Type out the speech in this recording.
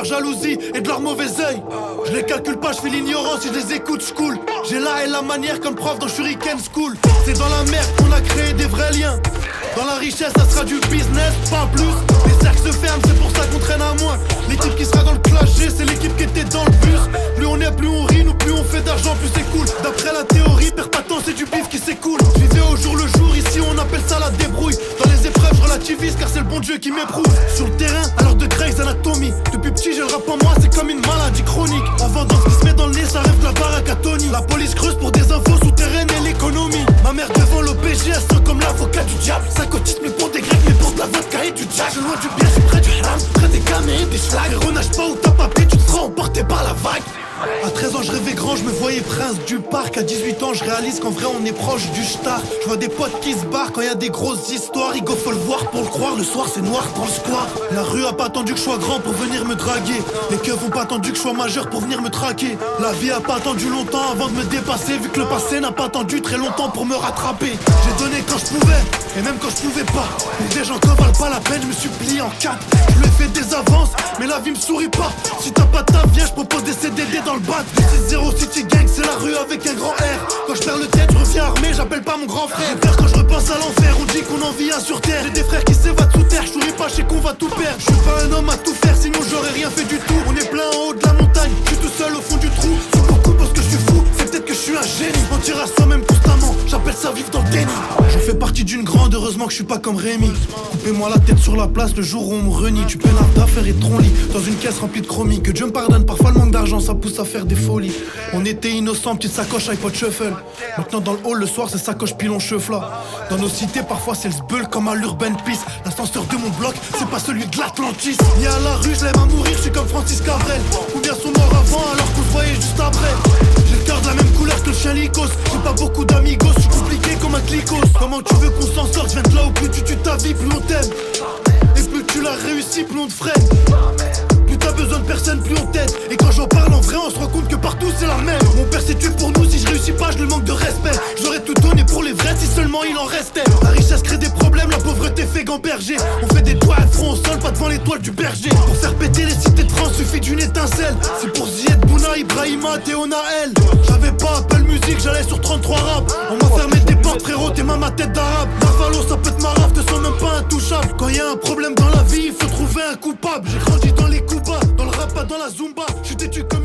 leur jalousie et de leur mauvais œil. Je les calcule pas, je fais l'ignorance, si je les écoute, je coule. J'ai la et la manière comme prof dans Shuriken School. C'est dans la merde qu'on a créé des vrais liens. Dans la richesse, ça sera du business, pas plus. Les cercles se ferment, c'est pour ça qu'on traîne à moins. L'équipe qui sera dans le clash G, c'est l'équipe qui était dans le bus. Plus on est, plus on rit, nous plus on fait d'argent, plus c'est cool. D'après la théorie, perd pas de temps, c'est du bif qui s'écoule. Je vivais au jour le jour, ici on appelle ça la débrouille. Dans les épreuves, je relativise car c'est le bon Dieu qui m'éprouve. Sur le terrain, à l'heure de Grey's Anatomy. Depuis petit, j'ai le rap en moi, c'est comme une maladie chronique. En vendant ce qui se met dans le nez, ça rêve de la baraque à Tony. La police creuse pour des infos souterraines et l'économie. Ma mère devant l'OPG, elle sent comme l'avocat du diable. Ça cotise mais pour des grecs, mais pour de la vodka et du jack. Je loin du bien, je suis près du haram, près des gamins et des schlags. Renage pas où t'as pas pris, tu te feras emporter par la vague. À 13 ans je rêvais grand, je me voyais prince du parc. À 18 ans je réalise qu'en vrai on est proche du star. Je vois des potes qui se barrent quand y a des grosses histoires. Igo faut le voir pour le croire, le soir c'est noir dans le square. La rue a pas attendu que je sois grand pour venir me draguer. Les keufs ont pas attendu que je sois majeur pour venir me traquer. La vie a pas attendu longtemps avant de me dépasser. Vu que le passé n'a pas attendu très longtemps pour me rattraper. J'ai donné quand je pouvais, et même quand je pouvais pas. Pour des gens qui valent pas la peine, je me suis plié en quatre. Je lui ai fait des avances, mais la vie me sourit pas. Si t'as pas ta viens, je propose des CDD dans le bac. C'est Zero City Gang, c'est la rue avec un grand R. Quand je perds le tête, je reviens armé, j'appelle pas mon grand frère. J'ai peur quand je repense à l'enfer, on dit qu'on en vit un sur terre. J'ai des frères qui s'évadent sous terre, je souris pas, je sais qu'on va tout perdre. Je suis pas un homme à tout faire, sinon j'aurais rien fait du tout. On est plein en haut de la montagne, je suis tout seul au fond du trou. C'est beaucoup parce que je suis fou, c'est peut-être que je suis un génie. Mentir à soi-même constamment, j'appelle ça vivre dans le déni. Je fais partie d'une grande, heureusement que je suis pas comme Rémi. Coupez-moi la tête sur la place le jour où on me renie. Tu peines d'affaires et de troncs lit dans une caisse remplie de chromie. Que Dieu me pardonne, parfois le manque d'argent ça pousse à faire des folies. On était innocents, petite sacoche iPod Shuffle. Maintenant dans le hall le soir c'est sacoche pilon cheufla. Dans nos cités parfois c'est le sbeul comme à l'Urban Peace. L'ascenseur de mon bloc c'est pas celui de l'Atlantis. Ni à la rue je l'aime à mourir, je suis comme Francis Cabrel. Combien sont morts avant alors qu'on se voyait juste après. J'ai le cœur de la même couleur que le chien Lycos. J'ai pas beaucoup d'amigos, je suis compliqué comme un clicos. Comment tu veux qu'on s'en sorte, je viens de là où plus tu tues ta vie, plus on t'aime. Et plus tu l'as réussi, plus on te freine. Plus t'as besoin de personne, plus on t'aide. Et quand j'en parle en vrai, on se rend compte que partout c'est la même. Mon père s'est tué pour nous, si je réussis pas, je lui manque de respect. J'aurais tout donné pour les vrais si seulement il en restait. La richesse crée des problèmes, la pauvreté fait gamberger. On fait des toits, front au sol, pas devant l'étoile du berger. Pour faire péter les cités de France, suffit d'une étincelle. C'est pour Zied, Bouna, Ibrahima, Théona, elle. J'avais pas Apple Music, j'allais sur 33 rap. On m'a fermé des portes, frérot, t'es ma tête d'arabe. Narvalo, ça peut être marave, te sens même pas intouchable. Quand y a un problème dans la vie, il faut trouver un coupable. J'ai grandi dans les coups bas, dans le rap, pas dans la zumba. J'suis têtu comme